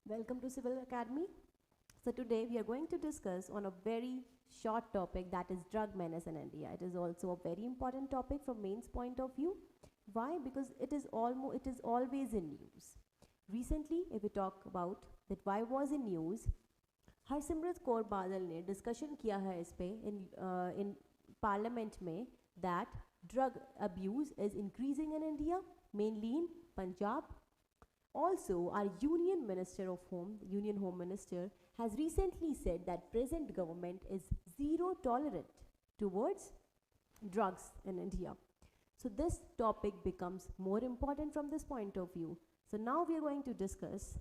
Welcome to Civil Academy. So today we are going to discuss on a very short topic, that is drug menace in India. It is also a very important topic from Main's point of view. Why? Because it is always in news. Recently, if we talk about that why was in news, Harsimrat Kaur Badal ने discussion किया है इस पे in parliament में that drug abuse is increasing in India, mainly in Punjab. Also, our Union Home Minister, has recently said that present government is zero tolerant towards drugs in India. So this topic becomes more important from this point of view. So now we are going to discuss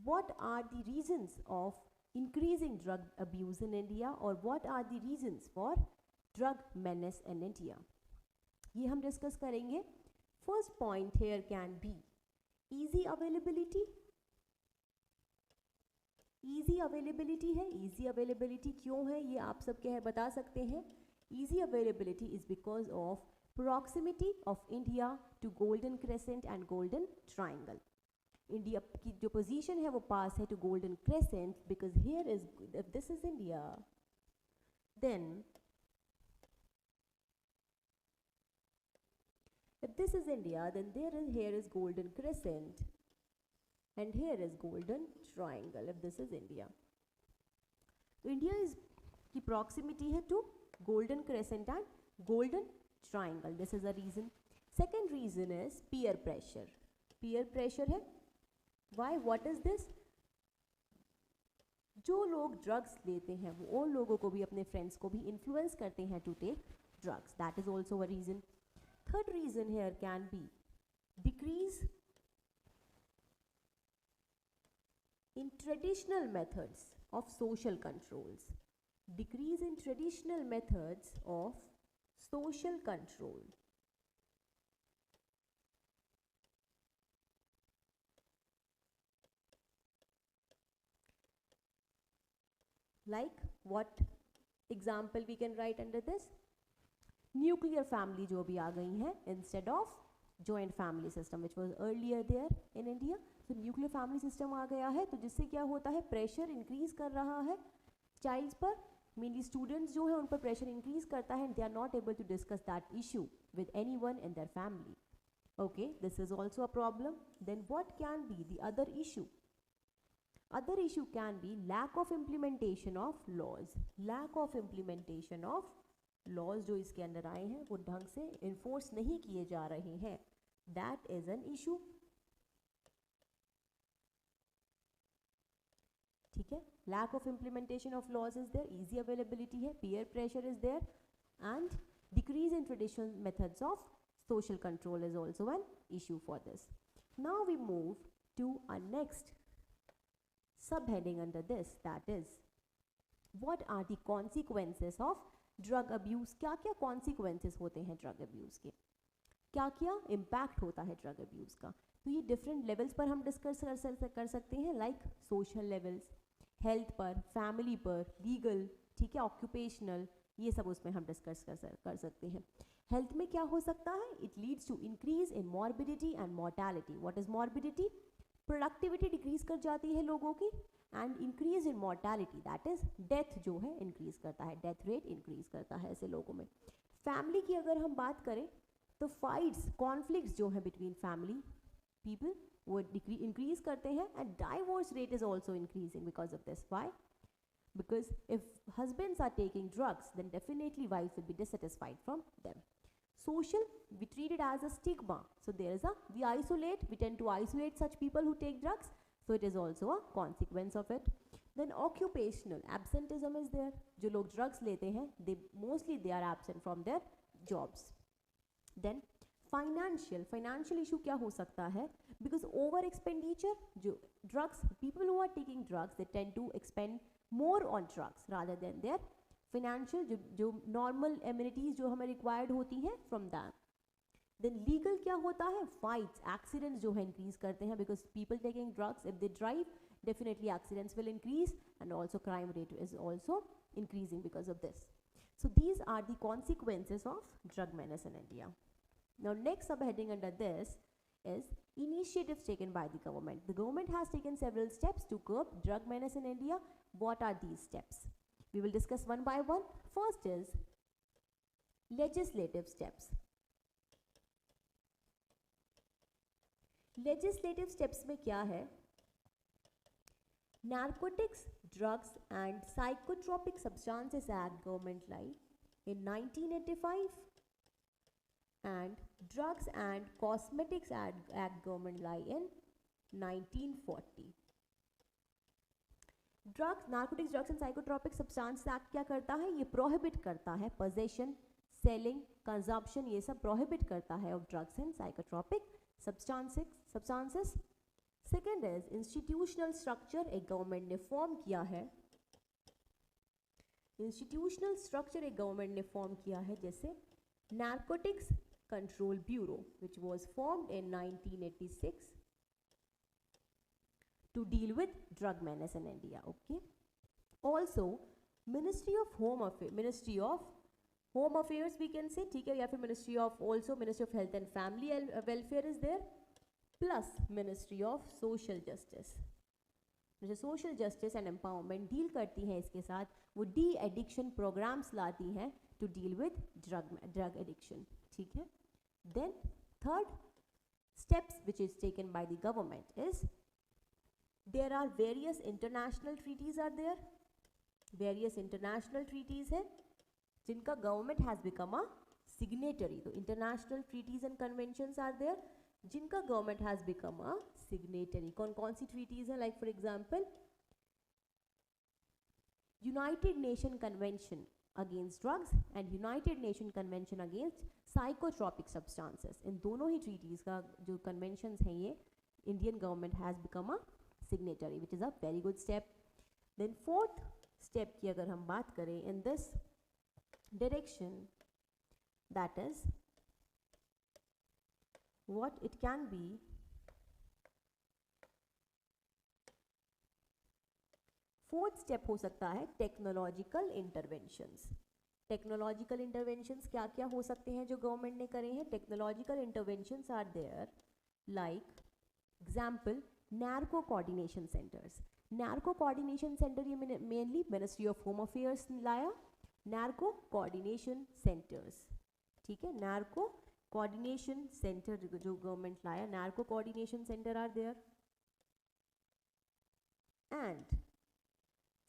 what are the reasons of increasing drug abuse in India, or what are the reasons for drug menace in India. ये हम discuss करेंगे. First point here can be easy availability. easy availability है. easy availability क्यों है ये आप सब क्या है बता सकते हैं. easy availability is because of proximity of India to Golden Crescent and Golden Triangle. India की जो पोजीशन है वो पास है to golden crescent, because here is, if this is India, then if this is India, then here is Golden Crescent and here is Golden Triangle. If this is India, तो India is की proximity है to golden crescent and golden triangle. This is a region. Second region is peer pressure. Peer pressure है. Why? What is this? जो लोग drugs लेते हैं वो उन लोगों को भी, अपने फ्रेंड्स को भी इन्फ्लुएंस करते हैं to take drugs. That is also a reason. Third reason here can be decrease in traditional methods of social controls. Decrease in traditional methods of social control. Like what example we can write under this? Nuclear family जो भी आ गई हैं instead of joint family system which was earlier there in India. तो nuclear family system आ गया है, तो जिससे क्या होता है, प्रेशर इंक्रीज कर रहा है चाइल्ड्स पर. मेनली स्टूडेंट्स जो है उन पर प्रेशर इंक्रीज करता है. They are not able to discuss that issue with anyone in their family. Okay, this is also a problem. Then what can be the other issue? Other issue can be lack of implementation of laws. Lack of implementation of laws जो इसके अंदर आए हैं वो ढंग से enforce नहीं किए जा रहे हैं. That is an issue. ठीक है. Lack of implementation of laws is there, easy availability है, peer pressure is there, and decrease in traditional methods of social control is also an issue for this. Now we move to our next subheading under this, that is what are the consequences of drug abuse. क्या क्या consequences होते हैं drug abuse के, क्या क्या impact होता है drug abuse का. तो ये different levels पर हम discuss कर सकते हैं, like social levels, हेल्थ पर, फैमिली पर, लीगल, ठीक है, ऑक्यूपेशनल, ये सब उसमें हम डिस्कस कर सकते हैं. हेल्थ में क्या हो सकता है? It leads to increase in morbidity and mortality. What is morbidity? Productivity decrease कर जाती है लोगों की, and increase in mortality, that is death जो है इंक्रीज करता है, डेथ रेट इंक्रीज करता है ऐसे लोगों में. फैमिली की अगर हम बात करें तो फाइट्स, कॉन्फ्लिक्ट्स जो है बिटवीन फैमिली पीपल वो इंक्रीज करते हैं, and divorce rate is also increasing because of this. Why? Because if husbands are taking drugs, then definitely wives will be dissatisfied from them. Social, we treat it as a stigma. So there is we tend to isolate such people who take drugs. So it is also a consequence of it. Then occupational, absenteeism is there. जो लोग drugs लेते हैं, they are absent from their jobs. Then financial issue क्या हो सकता है? Because over expenditure, जो drugs, people who are taking drugs, they tend to expend more on drugs rather than their financial जो normal amenities जो हमें required होती हैं from that. Then legal क्या होता है? Fights, accidents जो है increase करते हैं, because people taking drugs, if they drive, definitely accidents will increase, and also crime rate is also increasing because of this. So these are the consequences of drug menace in India. Now next subheading under this is initiatives taken by the government. The government has taken several steps to curb drug menace in India. What are these steps? We will discuss one by one. First is legislative steps. Legislative steps में क्या है? Narcotics, Drugs and Psychotropic Substances Act government lie in 1985 and Drugs and Cosmetics Act government lie in 1940. Drugs, narcotics, drugs and psychotropic substance act क्या करता है? ये prohibit करता है possession, selling, consumption, ये सब प्रोहिबिट करता है of drugs and psychotropic substances. Second is institutional structure. एक गवर्नमेंट ने फॉर्म किया है, इंस्टीट्यूशनल स्ट्रक्चर एक गवर्नमेंट ने फॉर्म किया है, जैसे narcotics control bureau which was formed in 1986 to deal with drug menace in India. Okay. Also, Ministry of Home Affairs we can say, ठीक है, या फिर Ministry of Health and Family Welfare is there, plus Ministry of Social Justice. जो Social Justice and Empowerment deal करती हैं इसके साथ, वो de-addiction programs लाती हैं to deal with drug addiction. ठीक है. Then third steps which is taken by the government is there are various international treaties are there. Various international treaties है जिनका government has become a signatory. तो international treaties and conventions are there जिनका government has become a signatory. कौन कौन सी treaties है? Like for example, United Nation Convention against drugs and United Nation Convention against psychotropic substances. इन दोनों ही treaties का जो conventions हैं ये Indian government has become a signatory, which is a very good step. Then fourth step की अगर हम बात करें in this direction, that is what it can be fourth step हो सकता है technological interventions. Technological interventions क्या क्या हो सकते हैं जो गवर्नमेंट ने करे हैं? Technological interventions are there like example Narco Coordination Centers. Narco Coordination Center ये mainly Ministry of Home Affairs लाया. Narco Coordination Centers, ठीक है, Narco Coordination Center जो government लाया, Narco Coordination Center are there. And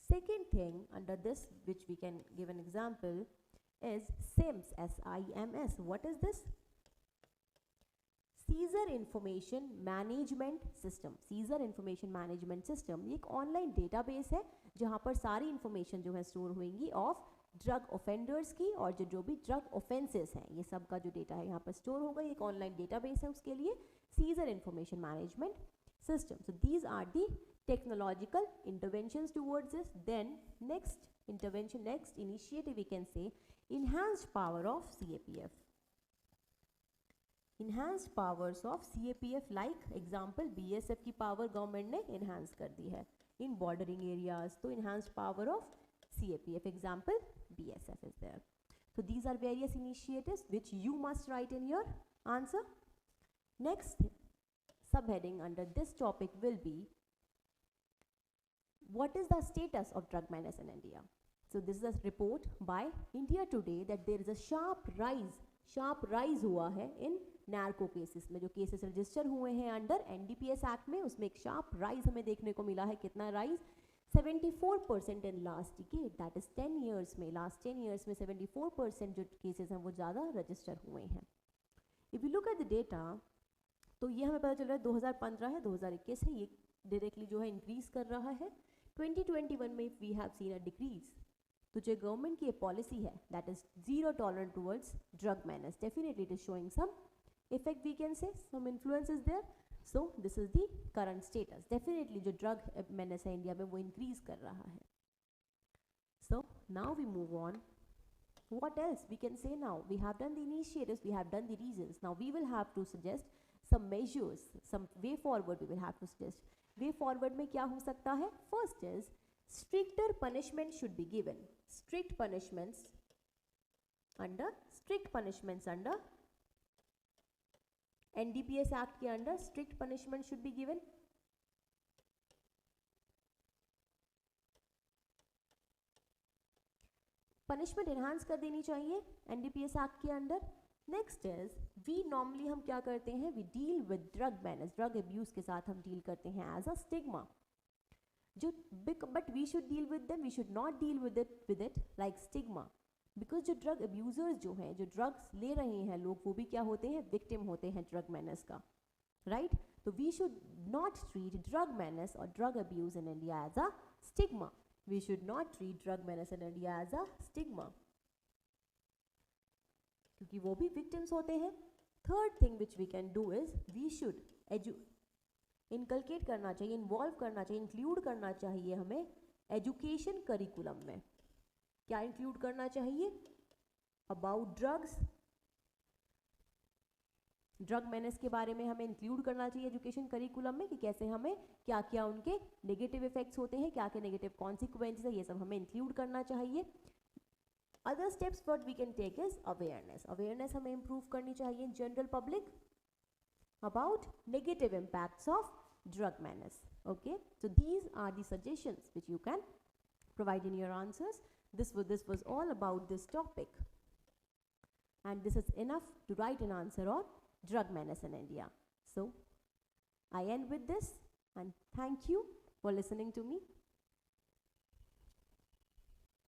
second thing under this which we can give an example is SIMS, SIMS. What is this? Seizure information management system. Seizure information management system ये एक online database है जहाँ पर सारी information जो है store होंगी of drug offenders की, और जो भी ड्रग ऑफेंसेस हैं ये सब का जो डेटा है यहाँ पर स्टोर होगा. ये एक ऑनलाइन डेटाबेस है, उसके लिए seizure information management system. So these are the technological interventions towards this. Then next intervention, next initiative we can say enhanced power of CAPF. Enhanced powers of CAPF like example BSF की power government ने enhance कर दी है in bordering areas. तो enhanced power of CAPF example BSF is there. So these are various initiatives which you must write in your answer. Next subheading under this topic will be what is the status of drug menace in India. So this is a report by India Today that there is a sharp rise हुआ है in narco cases में. जो cases register हुए हैं under NDPS act में, उसमें एक sharp rise हमें देखने को मिला है. कितना rise? 74% in last decade, that is 10 years में. लास्ट 10 ईयर्स में 74% जो केसेस हैं वो ज़्यादा रजिस्टर हुए हैं. If you look at the data तो ये हमें पता चल रहा है 2015 है, 2021 है, ये डायरेक्टली जो है इंक्रीज कर रहा है. 2021 में we have seen a decrease. तो जो गवर्नमेंट की ये पॉलिसी है that is zero tolerance towards drug menace, definitely it is showing some effect, we can say some influence is there. So this is the current status. Definitely जो drug menace है India में वो increase कर रहा है. So now we move on. What else we can say now? We have done the initiatives, we have done the reasons. Now we will have to suggest some measures, some way forward we will have to suggest. Way forward में क्या हो सकता है? First is stricter punishment should be given. Strict punishments under NDPS act के under strict punishment should be given. Punishment enhance कर देनी चाहिए NDPS act के under. Next is we normally हम क्या करते हैं, we deal with drug menace, drug abuse के साथ हम डील करते हैं एज अ स्टिग्मा. जो but we should deal with them, we should not deal with it like stigma, because जो ड्रग अब्यूजर्स जो हैं, जो ड्रग्स ले रहे हैं लोग, वो भी क्या होते हैं, विक्टिम होते हैं ड्रग मैनेज का, राइट. तो we should not treat drug menace और drug abuse in India as a stigma. We should not treat drug menace in India as a stigma, क्योंकि वो भी victims होते हैं. Third thing which we can do is we should inculcate करना चाहिए, involve करना चाहिए, include करना चाहिए हमें education curriculum में. क्या include करना चाहिए? About drugs, ड्रग मैनेज के बारे में हमें इंक्लूड करना चाहिए एजुकेशन करिकुलम में, कि कैसे हमें क्या क्या उनके नेगेटिव इफेक्ट्स होते हैं, क्या क्या नेगेटिव कॉन्सिक्वेंसेस है, ये सब हमें इंक्लूड करना चाहिए. Other steps what we can take is awareness. Awareness हमें इंप्रूव करनी चाहिए in general public about negative impacts of drug menace. Okay, so these are the suggestions which you can provide in your answers. This was all about this topic, and this is enough to write an answer on drug menace in India. So I end with this, and thank you for listening to me.